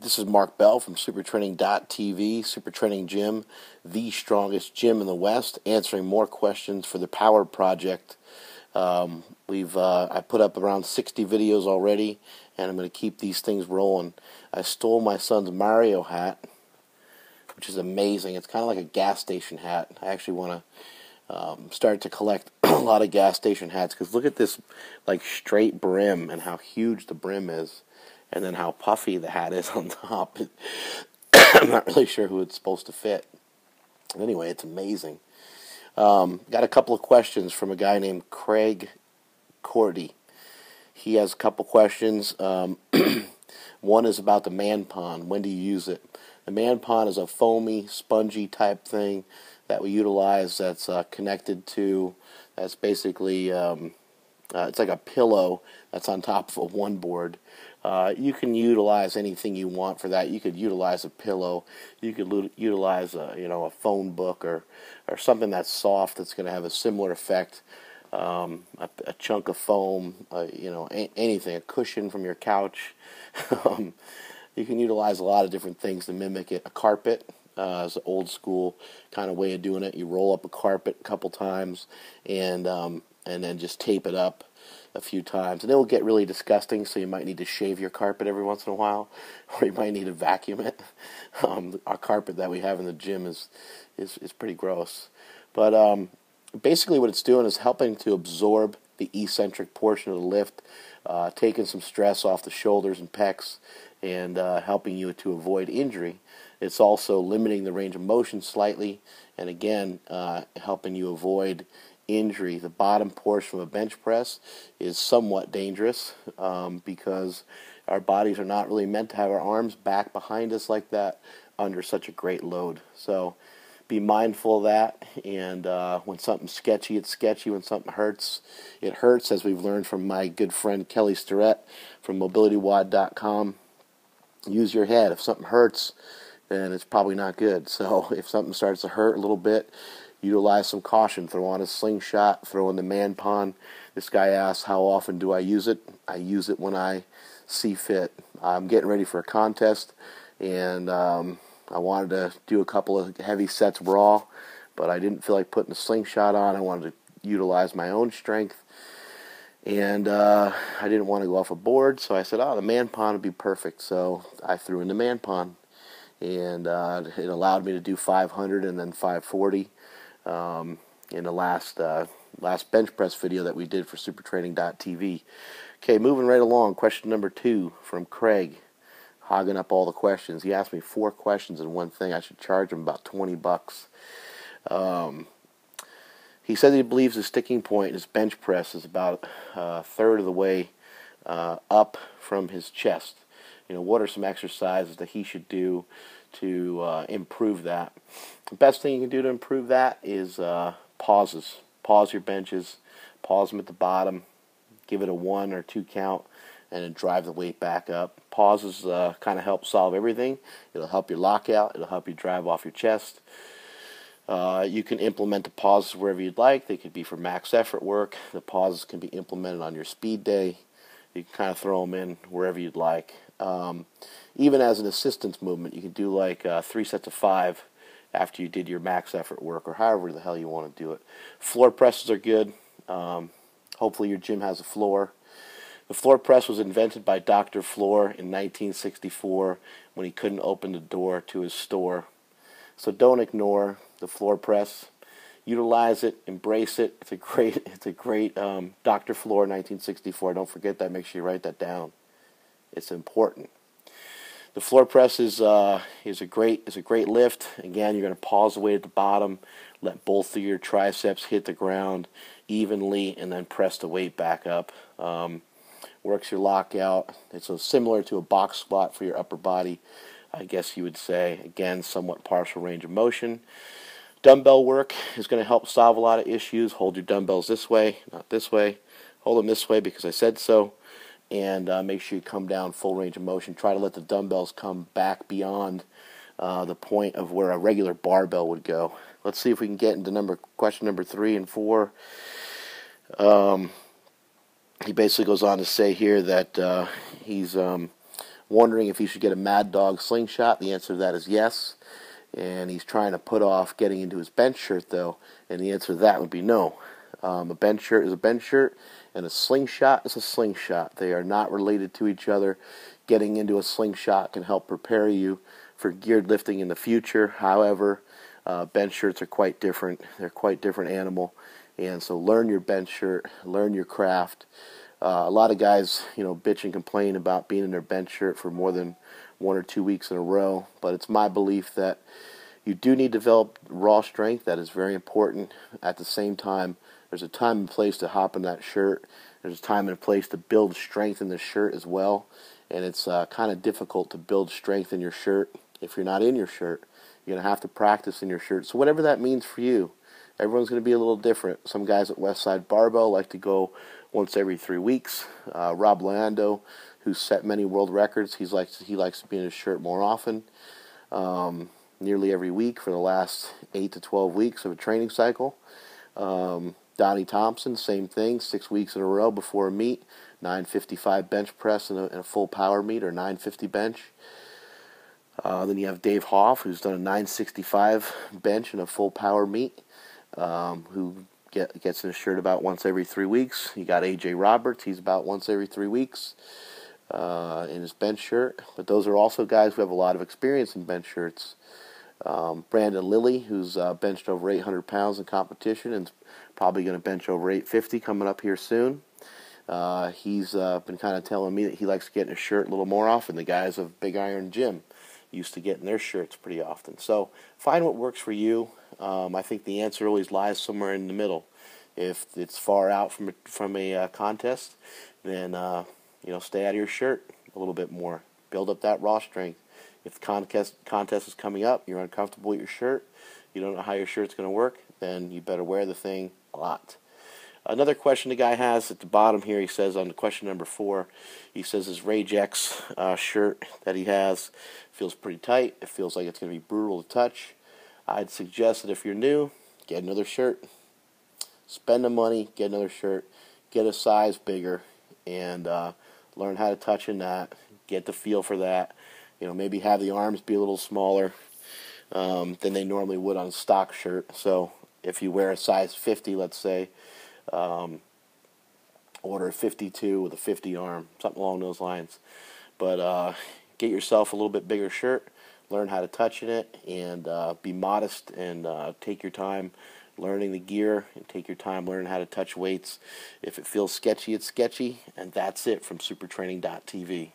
This is Mark Bell from supertraining.tv, Super Training Gym, the strongest gym in the West, answering more questions for the Power Project. I put up around 60 videos already, and I'm going to keep these things rolling. I stole my son's Mario hat, which is amazing. It's kind of like a gas station hat. I actually want to start to collect a lot of gas station hats, because look at this like straight brim and how huge the brim is. And then how puffy the hat is on top. I'm not really sure who it's supposed to fit. Anyway, it's amazing. Got a couple of questions from a guy named Craig Cordy. He has a couple questions. One is about the man pond. When do you use it? The man pond is a foamy, spongy type thing that we utilize that's connected to, that's basically, it's like a pillow that's on top of a one board. You can utilize anything you want for that. You could utilize a pillow. You could utilize a phone book or something that's soft that's going to have a similar effect. A chunk of foam, anything, a cushion from your couch. You can utilize a lot of different things to mimic it. A carpet is an old school kind of way of doing it. You roll up a carpet a couple times and then just tape it up a few times, and it will get really disgusting, so you might need to shave your carpet every once in a while, or you might need to vacuum it. Our carpet that we have in the gym is pretty gross. But basically what it's doing is helping to absorb the eccentric portion of the lift, taking some stress off the shoulders and pecs, and helping you to avoid injury. It's also limiting the range of motion slightly, and again, helping you avoid injury. The bottom portion of a bench press is somewhat dangerous because our bodies are not really meant to have our arms back behind us like that under such a great load. So be mindful of that, and when something's sketchy, it's sketchy. When something hurts, it hurts, as we've learned from my good friend Kelly Starrett from mobilitywod.com. Use your head. If something hurts, then it's probably not good. So if something starts to hurt a little bit, utilize some caution. Throw on a slingshot, throw in the man pond. This guy asks, how often do I use it? I use it when I see fit. I'm getting ready for a contest, and I wanted to do a couple of heavy sets raw, but I didn't feel like putting a slingshot on. I wanted to utilize my own strength, and I didn't want to go off a board, so I said, the man pond would be perfect. So I threw in the man pond, and it allowed me to do 500 and then 540. In the last bench press video that we did for supertraining.tv. Okay, moving right along. Question number 2 from Craig, hogging up all the questions. He asked me 4 questions in one thing. I should charge him about $20. He said he believes the sticking point in his bench press is about a third of the way up from his chest. What are some exercises that he should do to improve that? The best thing you can do to improve that is pauses. Pause your benches, pause them at the bottom, give it a 1 or 2 count, and then drive the weight back up. Pauses kind of help solve everything. It'll help your lockout. It'll help you drive off your chest. You can implement the pauses wherever you'd like. They could be for max effort work. The pauses can be implemented on your speed day. You can kind of throw them in wherever you'd like. Even as an assistance movement, you can do like 3 sets of 5 after you did your max effort work, or however the hell you want to do it. Floor presses are good. Hopefully your gym has a floor. The floor press was invented by Dr. Floor in 1964 when he couldn't open the door to his store. So don't ignore the floor press. Utilize it, embrace it. It's a great Dr. Floor 1964. Don't forget that. Make sure you write that down. It's important. The floor press is a great lift. Again, you're going to pause the weight at the bottom, let both of your triceps hit the ground evenly, and then press the weight back up. Works your lockout. It's similar to a box squat for your upper body, I guess you would say. Again, somewhat partial range of motion. Dumbbell work is going to help solve a lot of issues. Hold your dumbbells this way, not this way. Hold them this way because I said so. And make sure you come down full range of motion. Try to let the dumbbells come back beyond the point of where a regular barbell would go. Let's see if we can get into question number 3 and 4. He basically goes on to say here that he's wondering if he should get a Mad Dog slingshot, the answer to that is yes. And he's trying to put off getting into his bench shirt, though, and the answer to that would be no. A bench shirt is a bench shirt, and a slingshot is a slingshot. They are not related to each other. Getting into a slingshot can help prepare you for geared lifting in the future. However, bench shirts are quite different. They're quite different animal, and so learn your bench shirt, learn your craft. A lot of guys, bitch and complain about being in their bench shirt for more than 1 or 2 weeks in a row, but it's my belief that you do need to develop raw strength. That is very important. At the same time, there's a time and place to hop in that shirt. There's a time and a place to build strength in the shirt as well, and it's kind of difficult to build strength in your shirt if you're not in your shirt. You're going to have to practice in your shirt. So whatever that means for you, everyone's going to be a little different. Some guys at Westside Barbell like to go once every 3 weeks. Rob Leando, who's set many world records, he likes to be in his shirt more often, nearly every week for the last 8 to 12 weeks of a training cycle. Donnie Thompson, same thing, 6 weeks in a row before a meet, 955 bench press in a full power meet, or 950 bench. Then you have Dave Hoff, who's done a 965 bench in a full power meet, who gets in his shirt about once every 3 weeks. You got AJ Roberts, he's about once every 3 weeks in his bench shirt. But those are also guys who have a lot of experience in bench shirts. Brandon Lilly, who's benched over 800 pounds in competition and probably going to bench over 850 coming up here soon. He's been kind of telling me that he likes to get in his shirt a little more often. The guys of Big Iron Gym used to get in their shirts pretty often. So find what works for you. I think the answer always lies somewhere in the middle. If it's far out from a contest, then stay out of your shirt a little bit more. Build up that raw strength. If the contest is coming up, you're uncomfortable with your shirt, you don't know how your shirt's going to work, then you better wear the thing a lot. Another question the guy has at the bottom here, he says on question number 4, he says his Rage X shirt that he has feels pretty tight. It feels like it's going to be brutal to touch. I'd suggest that if you're new, get another shirt. Spend the money, get another shirt, get a size bigger, and learn how to touch in that. Get the feel for that. Maybe have the arms be a little smaller than they normally would on a stock shirt. So if you wear a size 50, let's say, order a 52 with a 50 arm, something along those lines. But get yourself a little bit bigger shirt, learn how to touch in it, and be modest and take your time learning the gear, and take your time learning how to touch weights. If it feels sketchy, it's sketchy, and that's it from supertraining.tv.